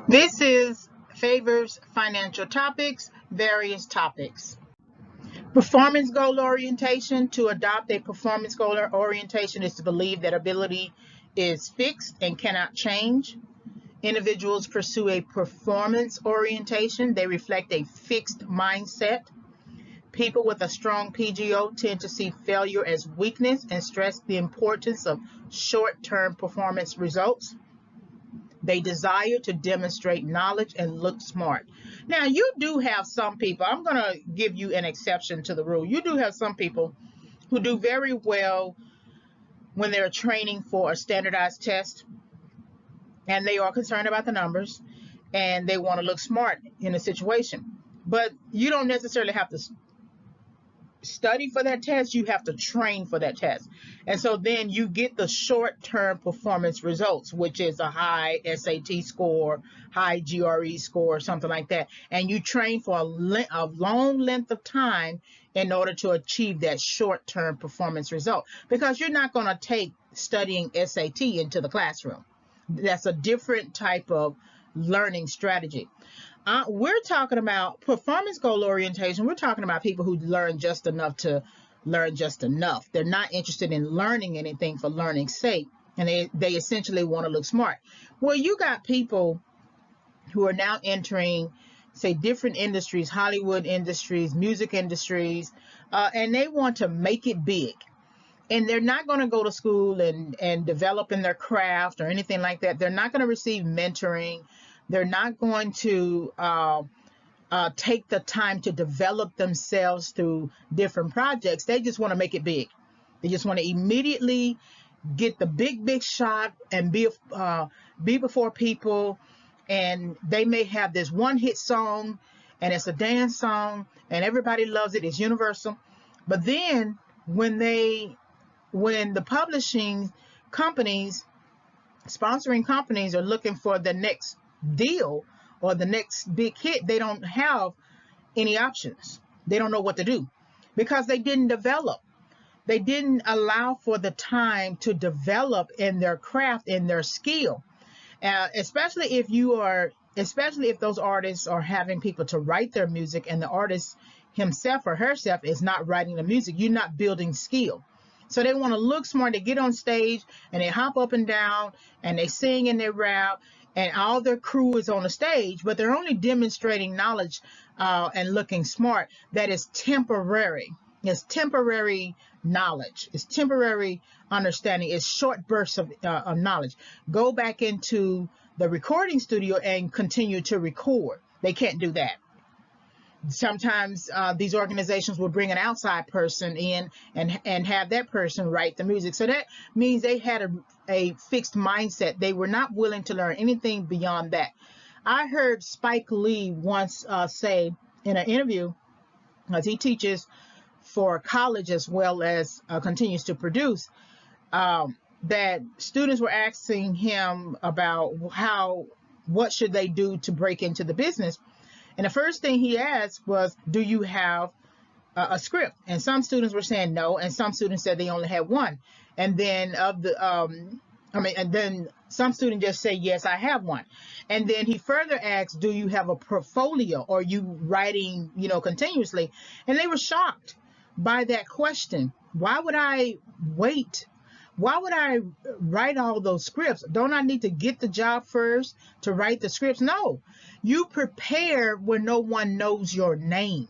This is Favors Financial Topics, various topics. Performance goal orientation. To adopt a performance goal orientation is to believe that ability is fixed and cannot change. Individuals pursue a performance orientation. They reflect a fixed mindset. People with a strong PGO tend to see failure as weakness and stress the importance of short-term performance results. They desire to demonstrate knowledge and look smart. Now, you do have some people, I'm going to give you an exception to the rule. You do have some people who do very well when they're training for a standardized test, and they are concerned about the numbers and they want to look smart in a situation. But you don't necessarily have to study for that test, you have to train for that test. And so then you get the short-term performance results, which is a high SAT score, high GRE score, something like that. And you train for a long length of time in order to achieve that short-term performance result, because you're not going to take studying SAT into the classroom. That's a different type of learning strategy. We're talking about performance goal orientation. We're talking about people who learn just enough to learn just enough. They're not interested in learning anything for learning's sake, and they essentially want to look smart. Well, you got people who are now entering, say, different industries, Hollywood industries, music industries, and they want to make it big. And they're not going to go to school and develop in their craft or anything like that. They're not going to receive mentoring. They're not going to take the time to develop themselves through different projects. They just want to make it big. They just want to immediately get the big shot and be before people. And they may have this one hit song, and it's a dance song, and everybody loves it. It's universal. But then when the publishing companies, sponsoring companies are looking for the next deal or the next big hit, they don't have any options. They don't know what to do because they didn't develop. They didn't allow for the time to develop in their craft, in their skill. Especially if those artists are having people to write their music and the artist himself or herself is not writing the music, you're not building skill. So they want to look smart. They get on stage and they hop up and down and they sing and they rap, and all their crew is on the stage, but they're only demonstrating knowledge and looking smart. That is temporary. It's temporary knowledge. It's temporary understanding. It's short bursts of knowledge. Go back into the recording studio and continue to record. They can't do that. Sometimes these organizations will bring an outside person in and have that person write the music. So that means they had a fixed mindset. They were not willing to learn anything beyond that. I heard Spike Lee once say in an interview, as he teaches for college as well as continues to produce, that students were asking him about what should they do to break into the business. And the first thing he asked was, do you have a script? And some students were saying no, and some students said they only had one. And then and then some students just say, yes, I have one. And then he further asked, do you have a portfolio? Or are you writing, continuously? And they were shocked by that question. Why would I wait? Why would I write all those scripts? Don't I need to get the job first to write the scripts? No, you prepare when no one knows your name.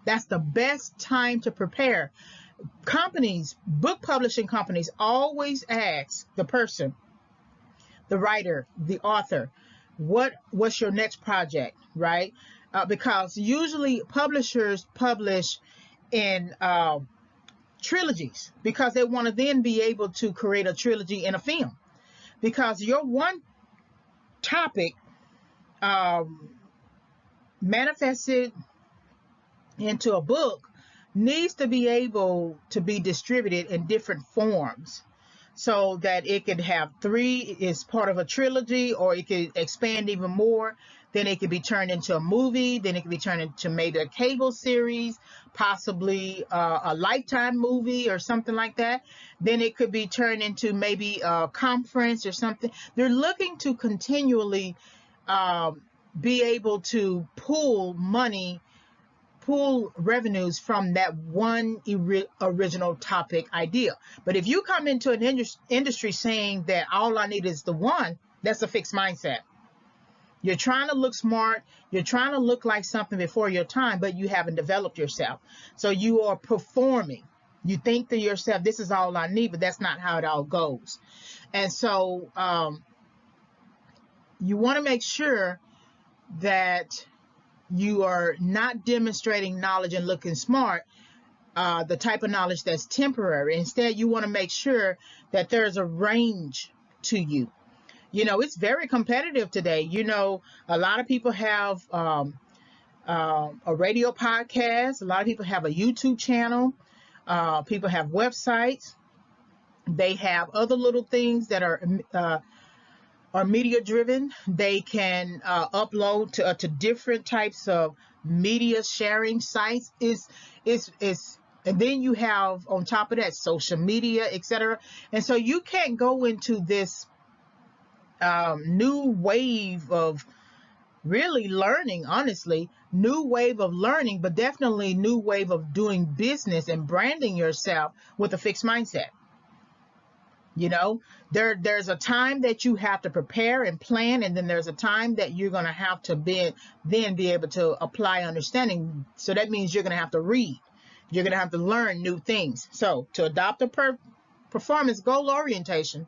That's the best time to prepare. Companies, book publishing companies, always ask the person, the writer, the author, what's your next project, right? Because usually publishers publish in trilogies, because they want to then be able to create a trilogy in a film, because your one topic manifested into a book needs to be able to be distributed in different forms, so that it could have three is part of a trilogy, or it could expand even more. Then it could be turned into a movie. Then it could be turned into maybe a cable series, possibly a Lifetime movie or something like that. Then it could be turned into maybe a conference or something. They're looking to continually be able to pull revenues from that one original topic idea. But if you come into an industry saying that all I need is the one, that's a fixed mindset. You're trying to look smart. You're trying to look like something before your time, but you haven't developed yourself. So you are performing. You think to yourself, this is all I need, but that's not how it all goes. And so you want to make sure that you are not demonstrating knowledge and looking smart, the type of knowledge that's temporary. Instead, you want to make sure that there's a range to you. You know, it's very competitive today. You know, a lot of people have a radio podcast. A lot of people have a YouTube channel. People have websites. They have other little things that are media driven. They can upload to different types of media sharing sites. And then you have on top of that social media, etc. And so you can't go into this new wave of really learning, honestly, new wave of learning, but definitely new wave of doing business and branding yourself with a fixed mindset. You know, there's a time that you have to prepare and plan, and then there's a time that you're going to have to then be able to apply understanding. So that means you're going to have to read. You're going to have to learn new things. So to adopt a performance goal orientation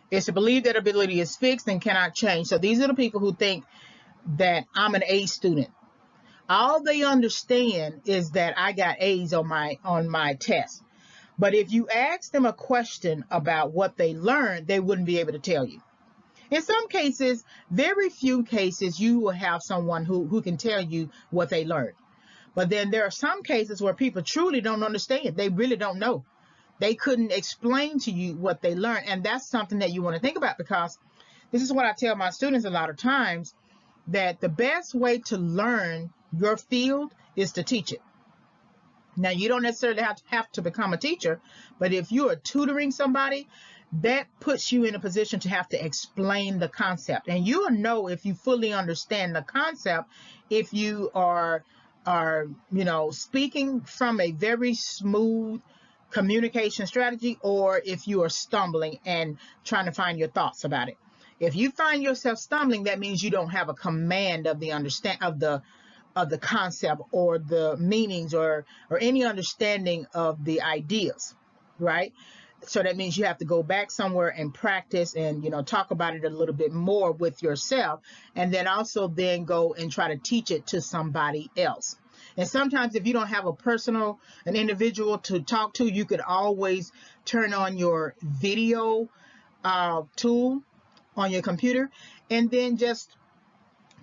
is to believe that ability is fixed and cannot change. So these are the people who think that I'm an A student. All they understand is that I got A's on my test. But if you ask them a question about what they learned, they wouldn't be able to tell you. In some cases, very few cases, you will have someone who can tell you what they learned. But then there are some cases where people truly don't understand. They really don't know. They couldn't explain to you what they learned. And that's something that you want to think about, because this is what I tell my students a lot of times, that the best way to learn your field is to teach it. Now, you don't necessarily have to become a teacher, but if you are tutoring somebody, that puts you in a position to have to explain the concept. And you'll know if you fully understand the concept, if you are speaking from a very smooth communication strategy, or if you are stumbling and trying to find your thoughts about it. If you find yourself stumbling, that means you don't have a command of the concept or the meanings or any understanding of the ideas, right? So that means you have to go back somewhere and practice and, talk about it a little bit more with yourself, and then also then go and try to teach it to somebody else. And sometimes if you don't have an individual to talk to, you could always turn on your video tool on your computer and then just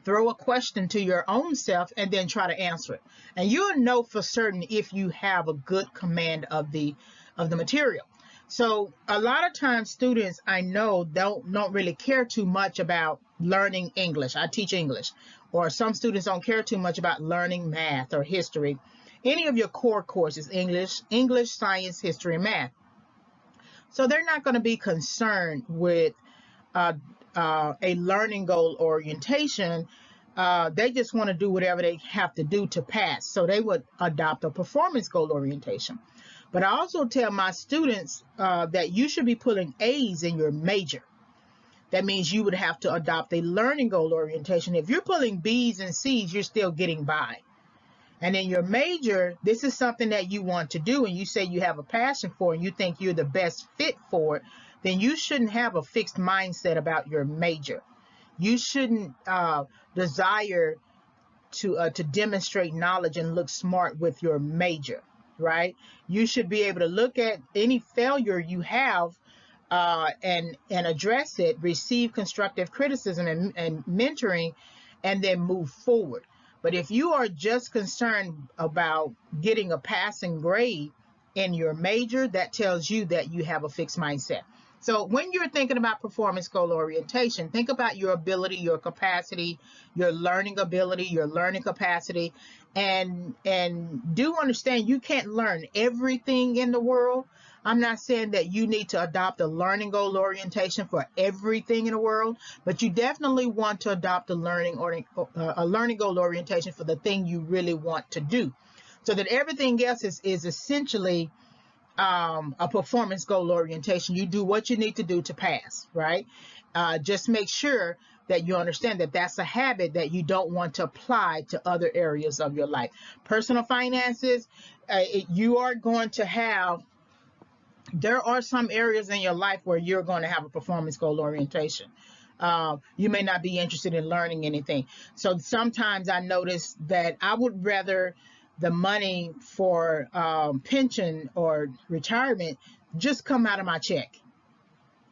throw a question to your own self and then try to answer it. And you'll know for certain if you have a good command of the material. So a lot of times students I know don't really care too much about learning English. I teach English. Or some students don't care too much about learning math or history. Any of your core courses, English, science, history, and math. So they're not going to be concerned with a learning goal orientation. They just want to do whatever they have to do to pass. So they would adopt a performance goal orientation. But I also tell my students that you should be pulling A's in your major. That means you would have to adopt a learning goal orientation. If you're pulling B's and C's, you're still getting by. And in your major, this is something that you want to do, and you say you have a passion for, and you think you're the best fit for it, then you shouldn't have a fixed mindset about your major. You shouldn't desire to demonstrate knowledge and look smart with your major, right? You should be able to look at any failure you have and address it, receive constructive criticism and mentoring, and then move forward. But if you are just concerned about getting a passing grade in your major, that tells you that you have a fixed mindset. So when you're thinking about performance goal orientation, think about your ability, your capacity, your learning ability, your learning capacity, and do understand you can't learn everything in the world, I'm not saying that you need to adopt a learning goal orientation for everything in the world, but you definitely want to adopt a learning goal orientation for the thing you really want to do, so that everything else is essentially a performance goal orientation. You do what you need to do to pass, right? Just make sure that you understand that that's a habit that you don't want to apply to other areas of your life. Personal finances, you are going to have, there are some areas in your life where you're going to have a performance goal orientation. You may not be interested in learning anything. So sometimes I notice that I would rather the money for pension or retirement just come out of my check.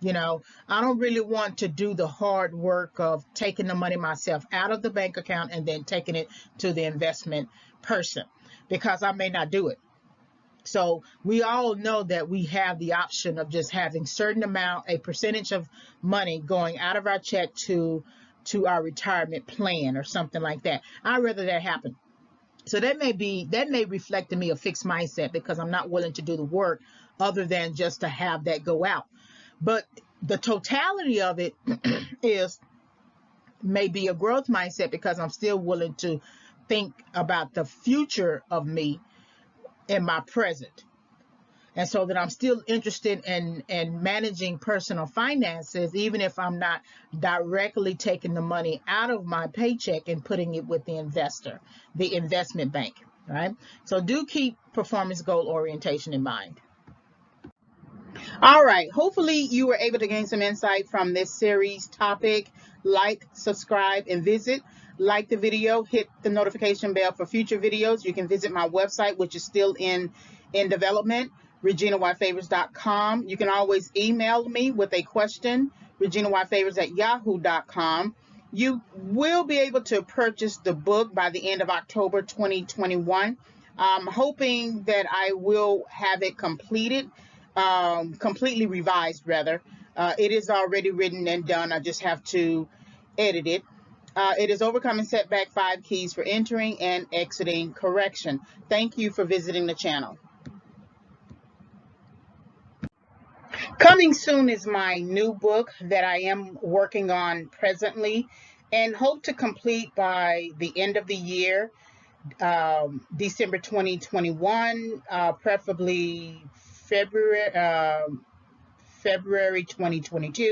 You know, I don't really want to do the hard work of taking the money myself out of the bank account and then taking it to the investment person, because I may not do it. So we all know that we have the option of just having certain amount, a percentage of money going out of our check to our retirement plan or something like that. I'd rather that happen. So that may reflect in me a fixed mindset, because I'm not willing to do the work other than just to have that go out. But the totality of it is maybe a growth mindset, because I'm still willing to think about the future of me in my present. And so that I'm still interested in managing personal finances, even if I'm not directly taking the money out of my paycheck and putting it with the investor, the investment bank, right? So do keep performance goal orientation in mind. All right, hopefully you were able to gain some insight from this series topic. Like, subscribe, and visit. Like the video, hit the notification bell for future videos. You can visit my website, which is still in development, reginayfavors.com. You can always email me with a question, reginayfavors@yahoo.com. You will be able to purchase the book by the end of October 2021. I'm hoping that I will have it completed, completely revised rather. It is already written and done. I just have to edit it. It is Overcoming Setback: 5 Keys for Entering and Exiting Correction. Thank you for visiting the channel. Coming soon is my new book that I am working on presently and hope to complete by the end of the year, December 2021, preferably February 2022.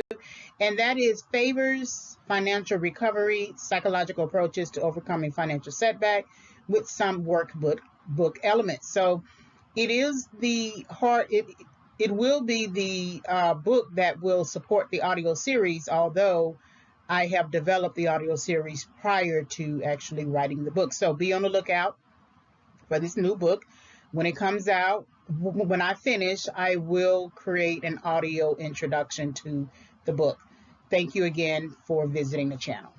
And that is Favors: Financial Recovery, Psychological Approaches to Overcoming Financial Setback, with some workbook elements. So it is the it will be the book that will support the audio series, although I have developed the audio series prior to actually writing the book. So be on the lookout for this new book. When it comes out, when I finish, I will create an audio introduction to the book. Thank you again for visiting the channel.